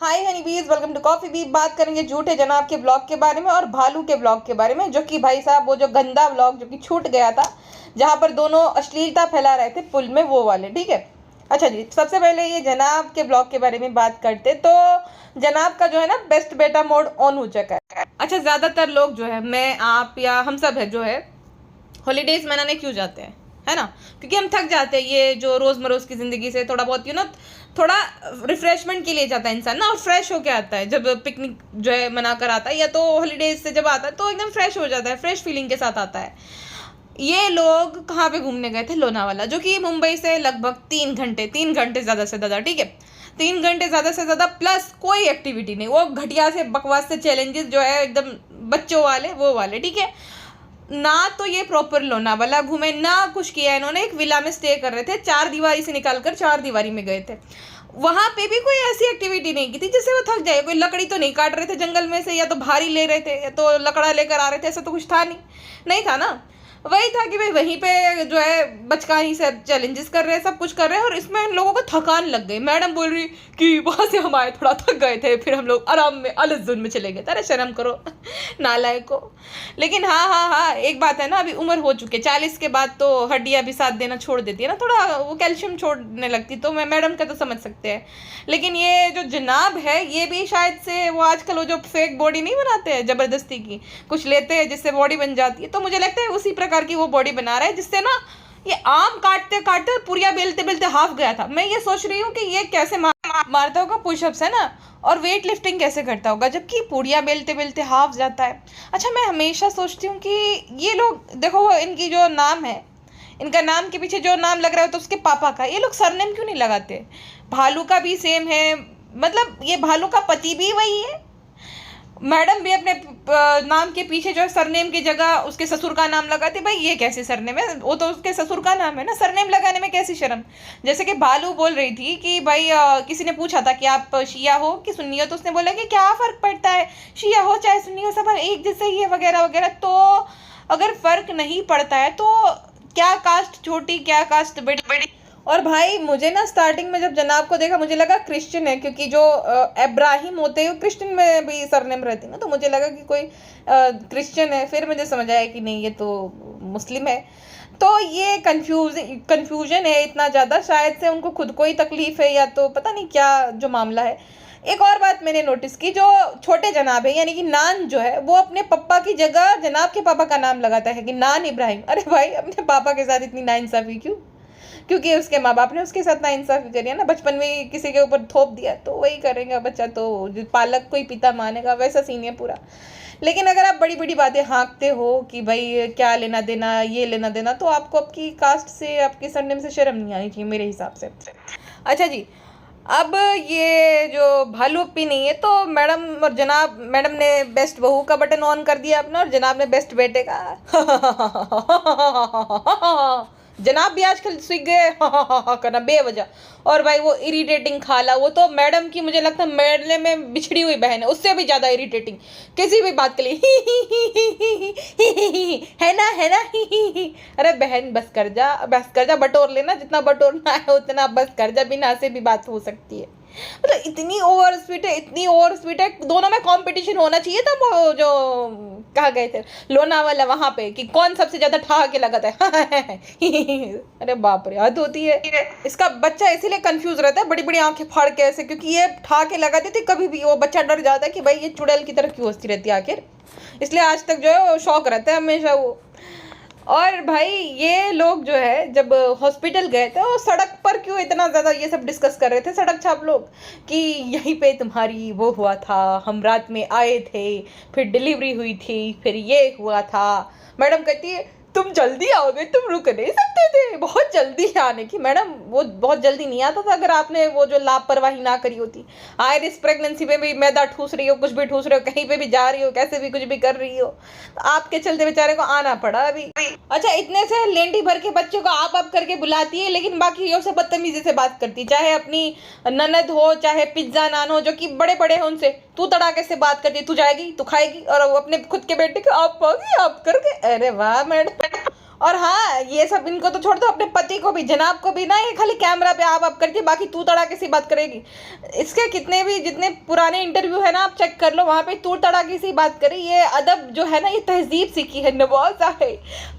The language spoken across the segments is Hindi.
Hi honeybees, welcome to coffee beat. बात करेंगे झूठे जनाब के ब्लॉग के बारे में और भालू के ब्लॉग के बारे में, जो कि भाई साहब वो जो गंदा ब्लॉग जो कि छूट गया था, जहां पर दोनों अश्लीलता फैला रहे थे पुल में, वो वाले। ठीक है, अच्छा जी, सबसे पहले ये जनाब के ब्लॉग के बारे में बात करते तो जनाब का जो है ना बेस्ट बेटा मोड ऑन हो चुका है। अच्छा, ज्यादातर लोग जो है, मैं आप या हम सब है जो है हॉलीडेज मनाने क्यों जाते हैं, है ना? क्योंकि हम थक जाते हैं ये जो रोज़मरोज़ की ज़िंदगी से, थोड़ा बहुत थोड़ा रिफ्रेशमेंट के लिए जाता है इंसान ना, और फ्रेश होके आता है जब पिकनिक जो है मना कर आता है, या तो हॉलीडेज से जब आता है तो एकदम फ्रेश हो जाता है, फ्रेश फीलिंग के साथ आता है। ये लोग कहाँ पे घूमने गए थे? लोनावाला, जो कि मुंबई से लगभग 3 घंटे ज़्यादा से ज़्यादा। ठीक है, 3 घंटे ज़्यादा से ज़्यादा प्लस कोई एक्टिविटी नहीं, वो घटिया से बकवास से चैलेंजेस जो है एकदम बच्चों वाले, वो वाले। ठीक है ना, तो ये प्रॉपर लोनावाला घूमे ना कुछ किया इन्होंने। एक विला में स्टे कर रहे थे, 4 दीवारी से निकालकर 4 दीवारी में गए थे। वहां पे भी कोई ऐसी एक्टिविटी नहीं की थी जिससे वो थक जाए। कोई लकड़ी तो नहीं काट रहे थे जंगल में से, या तो भारी ले रहे थे, या तो लकड़ा लेकर आ रहे थे, ऐसा तो कुछ था नहीं था ना। वही था कि भाई वहीं पे जो है बचकानी से चैलेंजेस कर रहे हैं, सब कुछ कर रहे हैं, और इसमें इन लोगों को थकान लग गई। मैडम बोल रही कि वहां से हम आए, थोड़ा थक गए थे, फिर हम लोग आराम में अलस में चले गए। अरे शर्म करो नालायक को। लेकिन हाँ, एक बात है ना, अभी उम्र हो चुकी है, 40 के बाद तो हड्डियां भी साथ देना छोड़ देती है ना, थोड़ा वो कैल्शियम छोड़ने लगती, तो मैं मैडम का तो समझ सकते हैं। लेकिन ये जो जनाब है, ये भी शायद से वो आजकल वो जो फेक बॉडी नहीं बनाते हैं जबरदस्ती की, कुछ लेते हैं जिससे बॉडी बन जाती है, तो मुझे लगता है उसी प्रकार की वो बॉडी बना रहा है, जिससे ना ये आम काटते काटते और पुरिया बेलते बेलते हाफ गया था। मैं ये सोच रही हूँ कि ये कैसे मारता होगा पुशअप्स, है ना, और वेट लिफ्टिंग कैसे करता होगा जबकि पुड़िया बेलते बेलते हाफ जाता है। अच्छा, मैं हमेशा सोचती हूँ कि ये लोग देखो, इनकी जो नाम है, इनका नाम के पीछे जो नाम लग रहा है तो उसके पापा का, ये लोग सरनेम क्यों नहीं लगाते? भालू का भी सेम है, मतलब ये भालू का पति भी वही है, मैडम भी अपने नाम के पीछे जो है सरनेम की जगह उसके ससुर का नाम लगाते। भाई ये कैसे सरनेम है? वो तो उसके ससुर का नाम है ना, सरनेम लगाने में कैसी शर्म। जैसे कि भालू बोल रही थी कि भाई किसी ने पूछा था कि आप शिया हो कि सुन्नी हो, तो उसने बोला कि क्या फ़र्क पड़ता है, शिया हो चाहे सुन्नी हो, सब एक जैसे ही है वगैरह वगैरह। तो अगर फ़र्क नहीं पड़ता है तो क्या कास्ट छोटी, क्या कास्ट बड़ी। और भाई मुझे ना स्टार्टिंग में जब जनाब को देखा मुझे लगा क्रिश्चियन है, क्योंकि जो इब्राहिम होते हैं क्रिश्चियन में भी सरनेम रहती है ना, तो मुझे लगा कि कोई क्रिश्चियन है। फिर मुझे समझ आया कि नहीं, ये तो मुस्लिम है। तो ये कन्फ्यूजन है इतना ज़्यादा, शायद से उनको खुद को ही तकलीफ है, या तो पता नहीं क्या जो मामला है। एक और बात मैंने नोटिस की, जो छोटे जनाब है यानी कि नान जो है, वो अपने पापा की जगह जनाब के पापा का नाम लगाता है कि नान इब्राहिम। अरे भाई, अपने पापा के साथ इतनी नाइंसाफ़ी क्यों? क्योंकि उसके माँ बाप ने उसके साथ नाइंसाफ़ी करी है ना, बचपन में ही किसी के ऊपर थोप दिया, तो वही करेगा बच्चा, तो जो पालक को ही पिता मानेगा, वैसा सीन है पूरा। लेकिन अगर आप बड़ी बड़ी बातें हाँकते हो कि भाई क्या लेना देना, ये लेना देना, तो आपको आपकी कास्ट से, आपके सरनेम से शर्म नहीं आनी चाहिए मेरे हिसाब से। अच्छा जी, अब ये जो भालू अपी नहीं है, तो मैडम और जनाब, मैडम ने बेस्ट बहू का बटन ऑन कर दिया अपना, और जनाब ने बेस्ट बेटे का। जनाब भी आजकल सीख गए करना बेवजह। और भाई वो इरिटेटिंग खाला, वो तो मैडम की मुझे लगता है मेले में बिछड़ी हुई बहन है, उससे भी ज़्यादा इरिटेटिंग किसी भी बात के लिए। है ना अरे बहन बस कर जा, बटोर लेना, जितना बटोरना है उतना बस कर जा, बिना से भी बात हो सकती है। मतलब इतनी ओवर स्वीट है, दोनों में कंपटीशन होना चाहिए था। वो जो कहा गए थे लोनावाला, वहां पे कि कौन सबसे ज्यादा ठहाके लगाता है। अरे बाप रे, हद होती है। इसका बच्चा इसीलिए कंफ्यूज रहता है, बड़ी बड़ी आंखें फाड़ के ऐसे, क्योंकि ये ठहाके लगाती थी, कभी भी वो बच्चा डर जाता है कि भाई ये चुड़ैल की तरह क्यों हंसती रहती है आखिर, इसलिए आज तक जो है वो शौक रहता है हमेशा वो। और भाई ये लोग जो है जब हॉस्पिटल गए थे, वो सड़क पर क्यों इतना ज़्यादा ये सब डिस्कस कर रहे थे, सड़क छाप लोग, कि यहीं पे तुम्हारी वो हुआ था, हम रात में आए थे, फिर डिलीवरी हुई थी, फिर ये हुआ था। मैडम कहती है तुम जल्दी आओगे, तुम रुक नहीं सकते थे, बहुत जल्दी आने की। मैडम वो बहुत जल्दी नहीं आता था अगर आपने वो जो लापरवाही ना करी होती। आए इस प्रेगनेंसी में भी मैदा ठूस रही हो, कुछ भी ठूस रहे हो, कहीं पे भी जा रही हो, कैसे भी कुछ भी कर रही हो, तो आपके चलते बेचारे को आना पड़ा अभी। अच्छा, इतने से लेंडी भर के बच्चों को आप करके बुलाती है, लेकिन बाकी से बदतमीजी से बात करती, चाहे अपनी ननद हो, चाहे पिज्जा नान हो, जो कि बड़े बड़े हैं, उनसे तू तड़ाके से बात करती, तू जाएगी, तू खाएगी, और वो अपने खुद के बेटे को आप पाओगी, आप करके। अरे वाह मैडम। और हाँ, ये सब इनको तो छोड़ दो, अपने पति को भी, जनाब को भी ना, ये खाली कैमरा पे आप करके बाकी तू तड़ाके सी बात करेगी। इसके कितने भी जितने पुराने इंटरव्यू है ना, आप चेक कर लो, वहाँ पे तू तड़ाके सी बात करी। ये अदब जो है ना, ये तहजीब सीखी है, नवाजा है,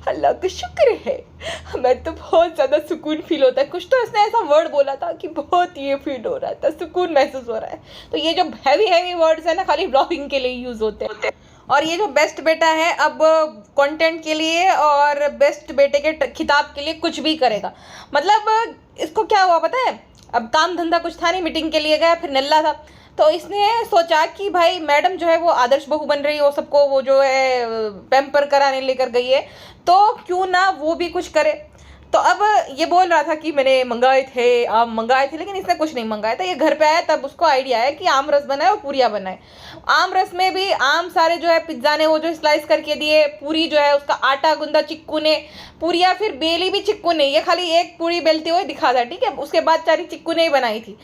अल्लाह का शुक्र है। हमें तो बहुत ज़्यादा सुकून फील होता है। कुछ तो इसने ऐसा वर्ड बोला था कि बहुत ये फील हो रहा था, सुकून महसूस हो रहा है। तो ये जो हैवी हैवी वर्ड्स है ना, खाली ब्लॉगिंग के लिए यूज़ होते हैं। और ये जो बेस्ट बेटा है, अब कंटेंट के लिए और बेस्ट बेटे के खिताब के लिए कुछ भी करेगा। मतलब इसको क्या हुआ पता है, अब काम धंधा कुछ था नहीं, मीटिंग के लिए गया, फिर नल्ला था, तो इसने सोचा कि भाई मैडम जो है वो आदर्श बहू बन रही है, वो सबको वो जो है पैम्पर कराने लेकर गई है, तो क्यों ना वो भी कुछ करे। तो अब ये बोल रहा था कि मैंने मंगाए थे, आम मंगाए थे, लेकिन इसने कुछ नहीं मंगाया था। ये घर पे आया तब उसको आइडिया आया कि आम रस बनाए और पूरियाँ बनाए। आम रस में भी आम सारे जो है पिज्ज़ा ने वो जो स्लाइस करके दिए, पूरी जो है उसका आटा गूंदा चिक्कू ने, पूरियाँ फिर बेली भी चिक्कू ने, ये खाली एक पूरी बेलते हुए दिखा था, ठीक है। उसके बाद सारी चिक्कू ने ही बनाई थी,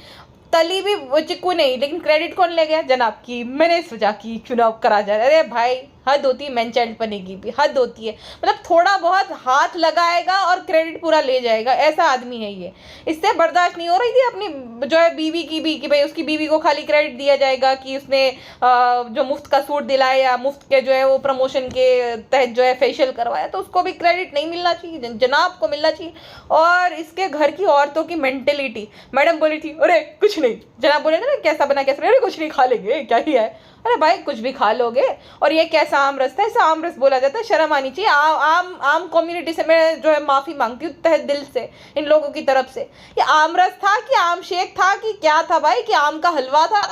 तली भी चिक्कू नहीं, लेकिन क्रेडिट कौन ले गया, जनाब की। मैंने सोचा कि चुनाव करा जाए। अरे भाई हद होती है, मैन चाइल्ड बनेगी भी हद होती है। मतलब थोड़ा बहुत हाथ लगाएगा और क्रेडिट पूरा ले जाएगा, ऐसा आदमी है ये। इससे बर्दाश्त नहीं हो रही थी अपनी जो है बीवी की भी, कि भाई उसकी बीवी को खाली क्रेडिट दिया जाएगा कि उसने जो मुफ्त का सूट दिलाया या मुफ्त के जो है वो प्रमोशन के तहत जो है फेशियल करवाया, तो उसको भी क्रेडिट नहीं मिलना चाहिए, जनाब को मिलना चाहिए। और इसके घर की औरतों की मेंटेलिटी, मैडम बोली थी अरे कुछ नहीं, जनाब बोले थे ना कैसा बना कैसा, अरे कुछ नहीं खा लेंगे, क्या ही है, अरे भाई कुछ भी खा लोगे। और ये कैसा आम रस था, ऐसा आम रस बोला जाता है, शर्म आनी चाहिए। आम कम्युनिटी से मैं जो है माफ़ी मांगती हूँ तहे दिल से, इन लोगों की तरफ से। ये आम रस था कि आम शेक था कि क्या था भाई, कि आम का हलवा था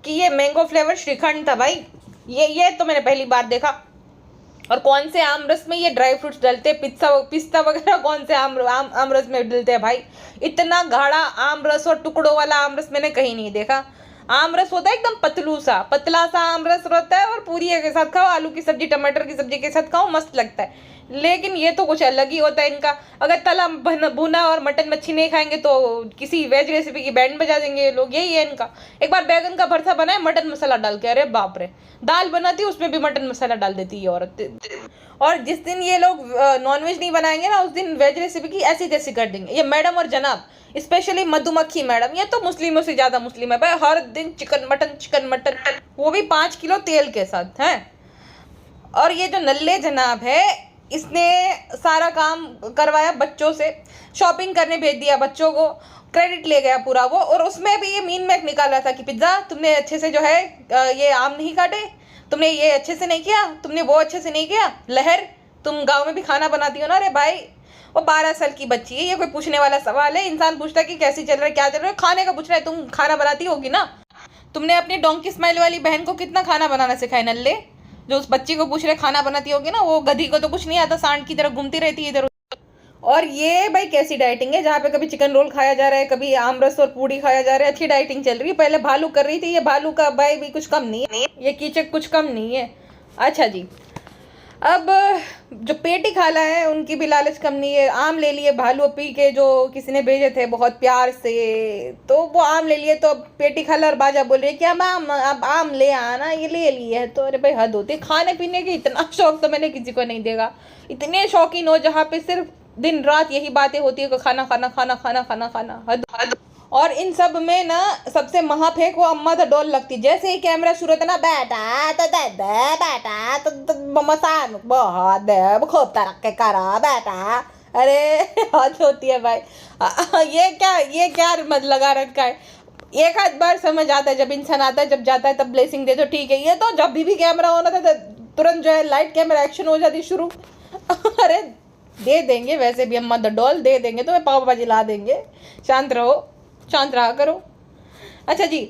कि ये मैंगो फ्लेवर श्रीखंड था भाई, ये तो मैंने पहली बार देखा। और कौन से आम रस में ये ड्राई फ्रूट्स डलते, पिस्ता वगैरह कौन से आम रस में डलते हैं भाई। इतना गाढ़ा आम रस और टुकड़ों वाला आम रस मैंने कहीं नहीं देखा। आम रस होता है एकदम पतला सा आम रस रहता है, और पूरी के साथ खाओ, आलू की सब्जी टमाटर की सब्जी के साथ खाओ, मस्त लगता है। लेकिन ये तो कुछ अलग ही होता है इनका। अगर तला भुना और मटन मच्छी नहीं खाएंगे तो किसी वेज रेसिपी की बैंड बजा देंगे ये लोग, यही है इनका। एक बार बैगन का भरता बनाए मटन मसाला डाल के, अरे बाप रे। दाल बनाती है उसमें भी मटन मसाला डाल देती है औरत। और जिस दिन ये लोग नॉनवेज नहीं बनाएंगे ना, उस दिन वेज रेसिपी की ऐसी तैसी कर देंगे ये मैडम और जनाब, स्पेशली मधुमक्खी मैडम। ये तो मुस्लिमों से ज़्यादा मुस्लिम है भाई, हर दिन चिकन मटन, वो भी 5 किलो तेल के साथ हैं। और ये जो नल्ले जनाब है, इसने सारा काम करवाया बच्चों से, शॉपिंग करने भेज दिया बच्चों को, क्रेडिट ले गया पूरा वो। और उसमें भी ये मीन मैक निकाल रहा था कि पिज्ज़ा तुमने अच्छे से जो है ये आम नहीं काटे, तुमने ये अच्छे से नहीं किया, तुमने वो अच्छे से नहीं किया। लहर तुम गांव में भी खाना बनाती हो ना, अरे भाई वो 12 साल की बच्ची है, ये कोई पूछने वाला सवाल है। इंसान पूछता है कि कैसी चल रहा है, क्या चल रहा है, खाने का पूछ रहा है। तुम खाना बनाती होगी ना, तुमने अपनी डोंकी स्माइल वाली बहन को कितना खाना बनाना सिखाया नल्ले, जो उस बच्ची को पूछ रहे खाना बनाती होगी ना, वो गधी को तो कुछ नहीं आता, सांड की तरह घूमती रहती है इधर। और ये भाई कैसी डाइटिंग है, जहाँ पे कभी चिकन रोल खाया जा रहा है, कभी आम रस और पूड़ी खाया जा रहा है, अच्छी डाइटिंग चल रही है। पहले भालू कर रही थी, ये भालू का भाई भी कुछ कम नहीं है, ये कीचक कुछ कम नहीं है। अच्छा जी, अब जो पेटी खाला है उनकी भी लालच कम नहीं है। आम ले लिए भालू पी के, जो किसी ने भेजे थे बहुत प्यार से, तो वो आम ले लिए। तो अब पेटी खाला और बाजा बोल रही है कि अब आम ले आना, ये ले लिए है। तो अरे भाई हद होती है, खाने पीने की इतना शौक तो मैंने किसी को नहीं देखा। इतने शौकीन हो जहाँ पे सिर्फ दिन रात यही बातें होती है कि खाना खाना खाना खाना खाना खाना, हद। और इन सब में ना सबसे महाफेक वो अम्मा द डॉल लगती। जैसे ही कैमरा शुरू होता ना, बेटा तो दे दे, बेटा तो मसान बहुत दे, खोपता रख के करा बेटा, अरे हद होती है भाई। ये क्या मत लगा रखा है। एक आध बार समझ आता है जब इंसान आता है, जब जाता है तब ब्लेसिंग दे, तो ठीक है। ये तो जब भी कैमरा होना था तुरंत जो है लाइट कैमरा एक्शन हो जाती शुरू। अरे दे देंगे, वैसे भी अम्मा द डॉल दे देंगे, तो मैं पाव भाजी ला देंगे, शांत रहो, शांत रहा करो। अच्छा जी,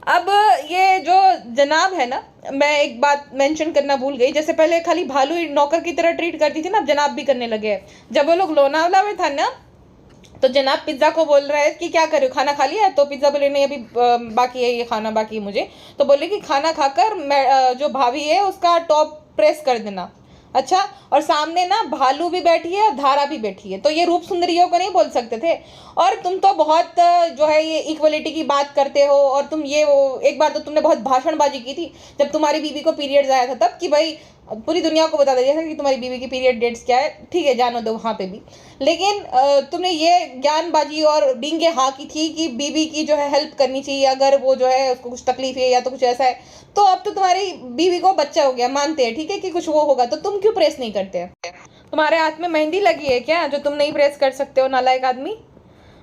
अब ये जो जनाब है ना, मैं एक बात मेंशन करना भूल गई। जैसे पहले खाली भालू ही नौकर की तरह ट्रीट करती थी ना, अब जनाब भी करने लगे हैं। जब वो लोग लोनावला में था ना, तो जनाब पिज़्ज़ा को बोल रहा है कि क्या करे, खाना खा लिया? तो पिज़्ज़ा बोले नहीं, अभी बाकी है, ये खाना बाकी है मुझे। तो बोले कि खाना खाकर जो भाभी है उसका टॉप प्रेस कर देना। अच्छा, और सामने ना भालू भी बैठी है और धारा भी बैठी है, तो ये रूप सुंदरियों को नहीं बोल सकते थे। और तुम तो बहुत जो है ये इक्वलिटी की बात करते हो, और तुम ये वो एक बार तो तुमने बहुत भाषणबाजी की थी जब तुम्हारी बीवी को पीरियड्स आया था तब, कि भाई पूरी दुनिया को बता दिया था कि तुम्हारी बीवी की पीरियड डेट्स क्या है। ठीक है, जानो दो वहाँ पे भी, लेकिन तुमने ये ज्ञानबाजी और डींगे हाँ की थी कि बीवी की जो है हेल्प करनी चाहिए अगर वो जो है उसको कुछ तकलीफ है या तो कुछ ऐसा है। तो अब तो तुम्हारी बीवी को बच्चा हो गया, मानते हैं ठीक है कि कुछ वो होगा, तो तुम क्यों प्रेस नहीं करते? तुम्हारे हाथ में मेहंदी लगी है क्या जो तुम नहीं प्रेस कर सकते हो, नालायक आदमी?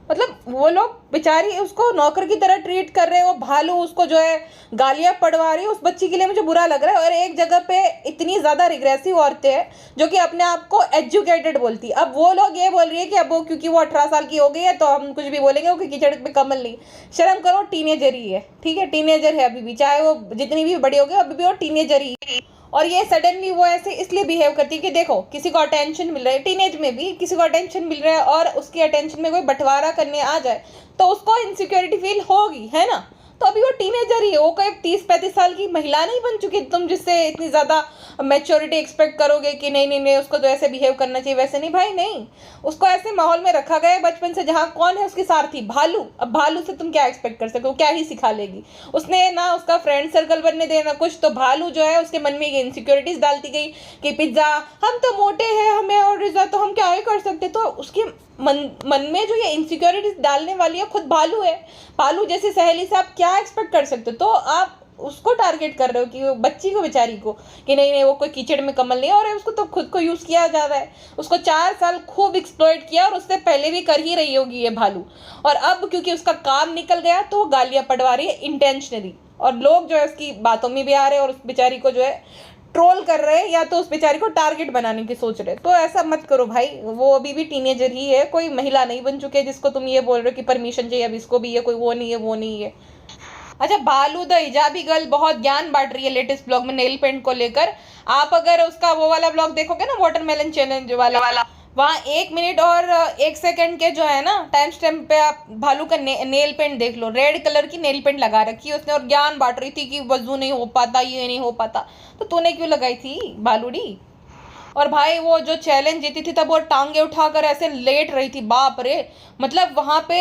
मतलब वो लोग बेचारी उसको नौकर की तरह ट्रीट कर रहे हो, भालू उसको जो है गालियां पड़वा रही है, उस बच्ची के लिए मुझे बुरा लग रहा है। और एक जगह पे इतनी ज़्यादा रिग्रेसिव औरतें हैं जो कि अपने आप को एजुकेटेड बोलती, अब वो लोग ये बोल रही है कि अब वो क्योंकि वो 18 साल की हो गई है तो हम कुछ भी बोलेंगे, वो कीचड़ पे कमल नहीं। शर्म करो, टीनेजर ही है, ठीक है, टीनेजर है अभी भी, चाहे वो जितनी भी बड़ी हो गई अभी भी वो टीनेजर ही है। और ये सडनली वो ऐसे इसलिए बिहेव करती है कि देखो किसी को अटेंशन मिल रहा है, टीनेज में भी किसी को अटेंशन मिल रहा है और उसकी अटेंशन में कोई बंटवारा करने आ जाए तो उसको इनसिक्योरिटी फील होगी, है ना? तो अभी वो टीनेजर ही है, वो कोई 30-35 साल की महिला नहीं बन चुकी तुम जिससे इतनी ज़्यादा मैच्योरिटी एक्सपेक्ट करोगे कि नहीं नहीं नहीं उसको तो ऐसे बिहेव करना चाहिए, वैसे नहीं भाई, नहीं। उसको ऐसे माहौल में रखा गया है बचपन से जहाँ कौन है उसकी सारथी, भालू। अब भालू से तुम क्या एक्सपेक्ट कर सकते हो, क्या ही सिखा लेगी? उसने ना उसका फ्रेंड सर्कल बनने देना कुछ, तो भालू जो है उसके मन में ये इनसिक्योरिटीज डालती गई कि पिज्ज़ा, हम तो मोटे हैं, हमें और रिजा तो हम क्या ही कर सकते, तो उसके मन में जो ये इनसिक्योरिटीज डालने वाली है खुद भालू है। भालू जैसी सहेली से आप क्या एक्सपेक्ट कर सकते हो? तो आप उसको टारगेट कर रहे हो कि वो बच्ची को, बेचारी को, कि नहीं नहीं वो कोई कीचड़ में कमल नहीं है, और उसको तो खुद को यूज़ किया जा रहा है। उसको 4 साल खूब एक्सप्लॉइट किया और उससे पहले भी कर ही रही होगी ये भालू, और अब क्योंकि उसका काम निकल गया तो वो गालियाँ पड़वा रही है इंटेंशनली, और लोग जो है उसकी बातों में भी आ रहे हैं और उस बेचारी को जो है ट्रोल कर रहे हैं या तो उस बेचारी को टारगेट बनाने की सोच रहे। तो ऐसा मत करो भाई, वो अभी भी टीनेजर ही है, कोई महिला नहीं बन चुके जिसको तुम ये बोल रहे हो कि परमिशन चाहिए अब इसको भी, ये कोई वो नहीं है वो नहीं है। अच्छा, भालू द हिजाबी गर्ल बहुत ज्ञान बांट रही है लेटेस्ट ब्लॉग में नेल पेंट को लेकर। आप अगर उसका वो वाला ब्लॉग देखोगे ना, वाटरमेलन चैलेंज वाला, वहाँ 1 मिनट और 1 सेकंड के जो है ना टाइम स्टैम्प पे आप भालू का नेल पेंट देख लो, रेड कलर की नेल पेंट लगा रखी है उसने, और ज्ञान बांट रही थी कि वजू नहीं हो पाता, ये नहीं हो पाता। तो तूने क्यों लगाई थी भालूड़ी? और भाई वो जो चैलेंज जीती थी तब वो टांगे उठाकर ऐसे लेट रही थी, बाप रे। मतलब वहाँ पे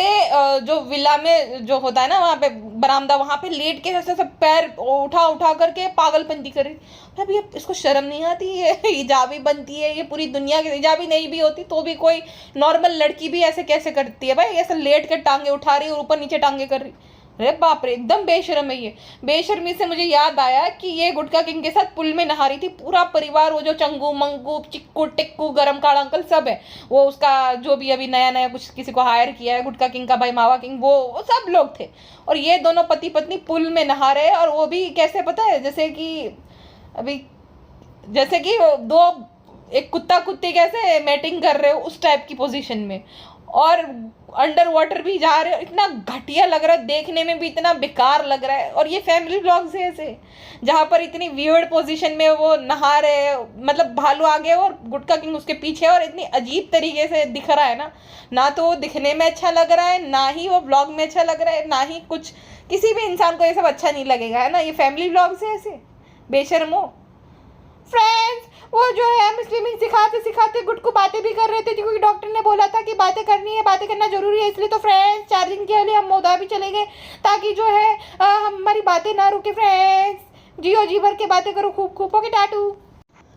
जो विला में जो होता है ना वहाँ पे बरामदा, वहाँ पे लेट के ऐसे सब पैर उठा उठा करके पागलपंती कर रही। अब ये इसको शर्म नहीं आती है? हिजाबी बनती है, ये पूरी दुनिया की हिजाबी नहीं भी होती तो भी कोई नॉर्मल लड़की भी ऐसे कैसे करती है भाई? ऐसे लेट के टांगे उठा रही और ऊपर नीचे टांगे कर रही। अरे बाप रे, एकदम बेशर्म है ये। बेशर्मी से मुझे याद आया कि ये गुटखा किंग के साथ पुल में नहा रही थी पूरा परिवार, वो जो चंगू मंगू चिक्कू टिक्कू गरम काड़ा अंकल सब है, वो उसका जो भी अभी नया नया कुछ किसी को हायर किया है गुटखा किंग का भाई मावा किंग, वो सब लोग थे। और ये दोनों पति पत्नी पुल में नहा रहे, और वो भी कैसे पता है, जैसे कि दो एक कुत्ता कुत्ती कैसे मैटिंग कर रहे हो उस टाइप की पोजीशन में, और अंडर वाटर भी जा रहे हो। इतना घटिया लग रहा है, देखने में भी इतना बेकार लग रहा है। और ये फैमिली व्लॉग्स है ऐसे जहाँ पर इतनी वियर्ड पोजीशन में वो नहा रहे हैं, मतलब भालू आगे और गुटखा किंग उसके पीछे, और इतनी अजीब तरीके से दिख रहा है ना तो वो दिखने में अच्छा लग रहा है, ना ही वो व्लॉग में अच्छा लग रहा है, ना ही कुछ। किसी भी इंसान को ये सब अच्छा नहीं लगेगा, है ना? ये फैमिली व्लॉग्स है ऐसे, बेशर्मो। फ्रेंड्स, वो जो है हम स्विमिंग सिखाते सिखाते गुट बातें भी कर रहे थे क्योंकि डॉक्टर ने बोला था कि बातें करनी है, बातें करना जरूरी है। इसलिए तो फ्रेंड्स 4 दिन के लिए हम मोदा भी चले गए ताकि जो है हमारी बातें ना रुके। फ्रेंड्स जियो जी भर के बातें करो खूब खूब। ओके टाटू।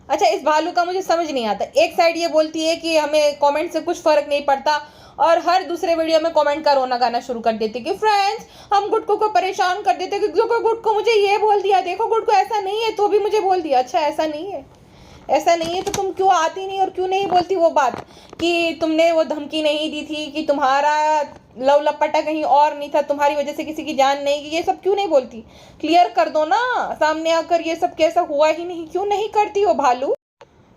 अच्छा, इस भालू का मुझे समझ नहीं आता, एक साइड ये बोलती है कि हमें कमेंट से कुछ फर्क नहीं पड़ता, और हर दूसरे वीडियो में कमेंट का रोना गाना शुरू कर देती कि फ्रेंड्स हम गुटको को परेशान कर देते कि जो गुटको मुझे ये बोल दिया, देखो गुटको ऐसा नहीं है तो भी मुझे बोल दिया। अच्छा, ऐसा नहीं है तो तुम क्यों आती नहीं और क्यों नहीं बोलती वो बात कि तुमने वो धमकी नहीं दी थी, कि तुम्हारा लव लपटा कहीं और नहीं था, तुम्हारी वजह से किसी की जान नहीं गई, ये सब क्यों नहीं बोलती? क्लियर कर दो ना सामने आकर, ये सब कैसा हुआ ही नहीं, क्यों नहीं करती हो भालू?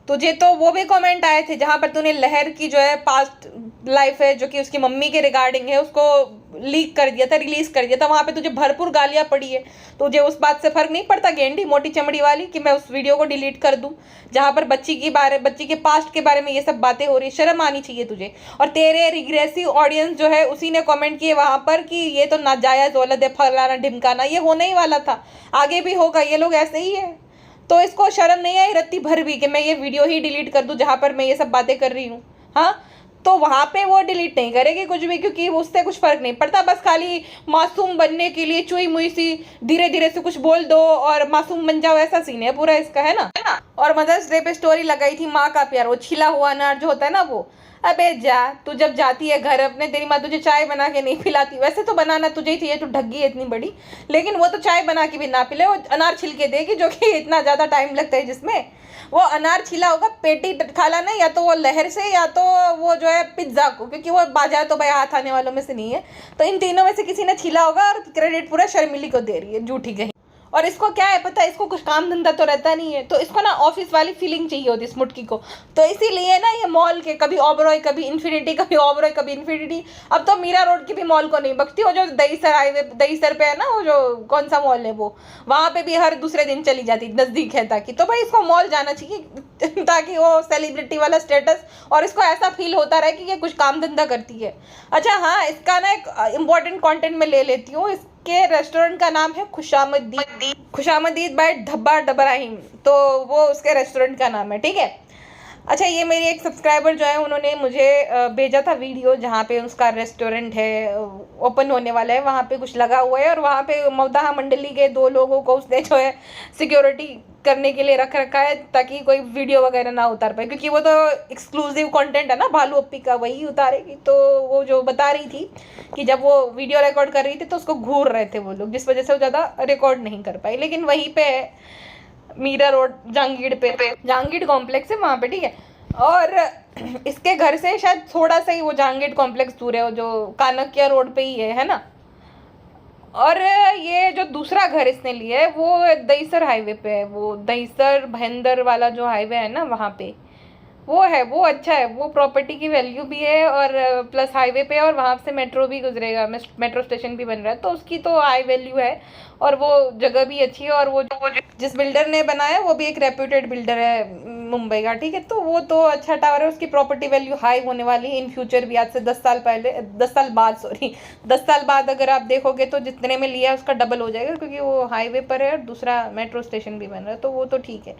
तुझे तो वो भी कमेंट आए थे जहाँ पर तूने लहर की जो है पास्ट लाइफ है जो कि उसकी मम्मी के रिगार्डिंग है उसको लीक कर दिया था, रिलीज कर दिया था, वहाँ पे तुझे भरपूर गालियाँ पड़ी है। तुझे उस बात से फर्क नहीं पड़ता गेंडी मोटी चमड़ी वाली कि मैं उस वीडियो को डिलीट कर दूँ जहाँ पर बच्ची के पास्ट के बारे में ये सब बातें हो रही है? शर्म आनी चाहिए तुझे। और तेरे रिग्रेसिव ऑडियंस जो है उसी ने कमेंट किए वहाँ पर कि ये तो नाजायज़ औलद है, फलाना ढिमकाना, ये होने ही वाला था, आगे भी होगा, ये लोग ऐसे ही है। तो इसको शर्म नहीं आई रत्ती भर भी कि मैं ये वीडियो ही डिलीट कर दूं जहाँ पर मैं ये सब बातें कर रही हूँ? हाँ, तो वहाँ पे वो डिलीट नहीं करेगी कुछ भी, क्योंकि उससे कुछ फर्क नहीं पड़ता। बस खाली मासूम बनने के लिए चुई मुई सी धीरे धीरे से कुछ बोल दो और मासूम बन जाओ, ऐसा सीन है पूरा इसका, है ना। और मदर्स डे पे स्टोरी लगाई थी माँ का प्यार, वो छिला हुआ अनार जो होता है ना वो। अबे जा, तू जब जाती है घर अपने, तेरी माँ तुझे चाय बना के नहीं पिलाती, वैसे तो बनाना तुझे ही चाहिए, तू ढग्गी है इतनी बड़ी, लेकिन वो तो चाय बना के भी ना पिले, वो अनार छिल के देगी, जो कि इतना ज़्यादा टाइम लगता है जिसमें। वो अनार छिला होगा पेटी खाला नहीं, या तो वो लहर से, या तो वो जो है पिज्ज़ा को, क्योंकि वो बाजार तो भाई हाथ आने वालों में से नहीं है। तो इन तीनों में से किसी ने छिला होगा, और क्रेडिट पूरा शर्मिली को दे रही है, झूठी गई। और इसको क्या है पता है, इसको कुछ काम धंधा तो रहता नहीं है, तो इसको ना ऑफिस वाली फीलिंग चाहिए होती है इस मुटकी को। तो इसीलिए ना ये मॉल के कभी ओबरॉय, कभी इन्फिनिटी, कभी ओबरॉय, कभी इन्फिनिटी। अब तो मीरा रोड की भी मॉल को नहीं बकती, वो जो दहीसर हाईवे, दहीसर पे है ना, वो जो कौन सा मॉल है वो, वहाँ पे भी हर दूसरे दिन चली जाती, नज़दीक है ताकि। तो भाई इसको मॉल जाना चाहिए ताकि वो सेलिब्रिटी वाला स्टेटस, और इसको ऐसा फील होता रहे कि ये कुछ काम धंधा करती है। अच्छा हाँ, इसका ना एक इम्पॉर्टेंट कॉन्टेंट में ले लेती हूँ। के रेस्टोरेंट का नाम है खुशामदीद बाय धब्बा डबराहिम, तो वो उसके रेस्टोरेंट का नाम है, ठीक है। अच्छा, ये मेरी एक सब्सक्राइबर जो है, उन्होंने मुझे भेजा था वीडियो जहाँ पे उसका रेस्टोरेंट है, ओपन होने वाला है, वहाँ पे कुछ लगा हुआ है, और वहाँ पे मवदाहा मंडली के 2 लोगों को उसने जो है सिक्योरिटी करने के लिए रख रखा है, ताकि कोई वीडियो वगैरह ना उतार पाए, क्योंकि वो तो एक्सक्लूसिव कंटेंट है ना, भालू अप्पी का, वही उतारेगी। तो वो जो बता रही थी कि जब वो वीडियो रिकॉर्ड कर रही थी तो उसको घूर रहे थे वो लोग, जिस वजह से वो ज़्यादा रिकॉर्ड नहीं कर पाई। लेकिन वहीं पे मीरा रोड जहांगीर कॉम्प्लेक्स है वहाँ पे, ठीक है। और इसके घर से शायद थोड़ा सा ही वो जहांगीर कॉम्प्लेक्स दूर है, वो जो कानकिया रोड पे ही है ना। और ये जो दूसरा घर इसने लिया है वो दहीसर हाईवे पे है, वो दहीसर भयंदर वाला जो हाईवे है ना, वहाँ पे वो है। वो अच्छा है, वो प्रॉपर्टी की वैल्यू भी है, और प्लस हाईवे पे, और वहाँ से मेट्रो भी गुजरेगा, मेट्रो स्टेशन भी बन रहा है, तो उसकी तो हाई वैल्यू है, और वो जगह भी अच्छी है। और वो जिस बिल्डर ने बनाया वो भी एक रेप्यूटेड बिल्डर है मुंबई का, ठीक है। तो वो तो अच्छा टावर है, उसकी प्रॉपर्टी वैल्यू हाई होने वाली है इन फ्यूचर भी। आज से 10 साल पहले, 10 साल बाद, सॉरी 10 साल बाद अगर आप देखोगे तो जितने में लिया है उसका डबल हो जाएगा, क्योंकि वो हाईवे पर है और दूसरा मेट्रो स्टेशन भी बन रहा है, तो वो तो ठीक है।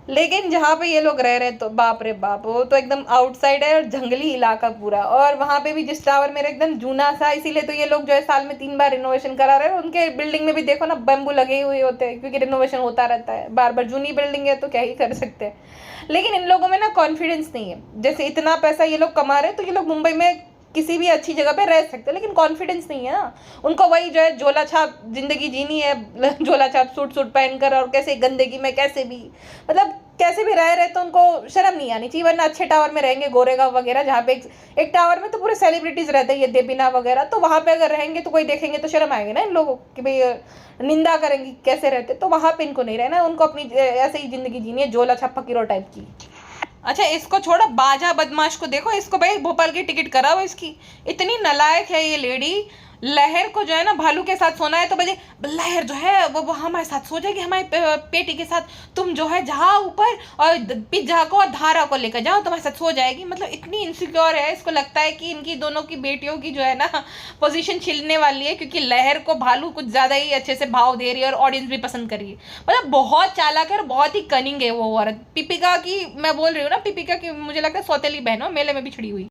लेकिन जहाँ पे ये लोग रह रहे तो बाप रे बाप, वो तो एकदम आउटसाइड है और जंगली इलाका पूरा। और वहाँ पे भी जिस टावर मेरा एकदम जूना सा, इसीलिए तो ये लोग जो है साल में 3 बार रिनोवेशन करा रहे हैं। उनके बिल्डिंग में भी देखो ना, बैम्बू लगे हुए होते हैं, क्योंकि रिनोवेशन होता रहता है बार बार। जूनी बिल्डिंग है तो क्या ही कर सकते हैं। लेकिन इन लोगों में ना कॉन्फिडेंस नहीं है। जैसे इतना पैसा ये लोग कमा रहे हैं, तो ये लोग मुंबई में किसी भी अच्छी जगह पे रह सकते हैं, लेकिन कॉन्फिडेंस नहीं है ना उनको। वही जो है झोला छाप जिंदगी जीनी है, झोला छाप सूट पहनकर, और कैसे गंदगी में कैसे भी, मतलब कैसे भी रह रहे, तो उनको शर्म नहीं आनी चाहिए। वरना अच्छे टावर में रहेंगे, गोरेगांव वगैरह, जहाँ पे एक टावर में तो पूरे सेलिब्रिटीज रहते हैं, ये देबीना वगैरह, तो वहाँ पे अगर रहेंगे तो कोई देखेंगे तो शर्म आएगी ना इन लोगों कि भाई निंदा करेंगे कैसे रहते। तो वहाँ पे इनको नहीं रहना, उनको अपनी ऐसे ही जिंदगी जीनी है, झोला छाप फकीरो टाइप की। अच्छा, इसको छोड़ो, बाजा बदमाश को देखो, इसको भाई भोपाल की टिकट कराओ इसकी। इतनी नालायक है ये लेडी। लहर को जो है ना भालू के साथ सोना है, तो बजे लहर जो है वो हमारे साथ सो जाएगी, हमारी पेटी के साथ। तुम जो है जाओ ऊपर और पिज्जा को और धारा को लेकर जाओ, तुम्हारे साथ सो जाएगी। मतलब इतनी इनसिक्योर है, इसको लगता है कि इनकी दोनों की बेटियों की जो है ना पोजीशन छिलने वाली है, क्योंकि लहर को भालू कुछ ज़्यादा ही अच्छे से भाव दे रही है, और ऑडियंस भी पसंद कर रही है। मतलब बहुत चालाक है और बहुत ही कनिंग है वो औरत। पिपिका की मैं बोल रही हूँ ना, पिपिका की मुझे लगता है सौतेली बहन हो, मेले में भी छिड़ी हुई।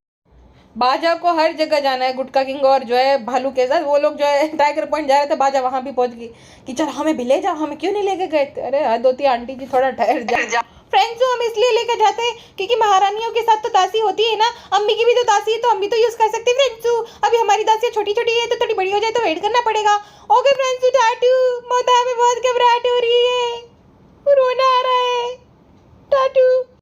बाजा को हर जगह जाना है, गुटका किंग और जो है भालू के साथ। वो लोग जो है टाइगर पॉइंट जा रहे थे, बाजा वहां भी पहुंच गई कि चल हमें भी ले जाओ, हमें क्यों नहीं लेके गए थे। अरे हद होती आंटी जी, थोड़ा ठहर जा। फ्रेंड्स हम इसलिए लेकर जाते हैं क्योंकि महारानियों के साथ तो दासी होती है ना, अम्मी की भी तो दासी है, तो हम भी तो यूज कर सकते हैं फ्रेंड्स। अभी हमारी दासी छोटी छोटी है, तो थोड़ी बड़ी हो जाए तो वेट करना पड़ेगा। Okay friends, टाटू। मोता में बहुत घबराहट हो रही है, रोना आ रहा है, टाटू।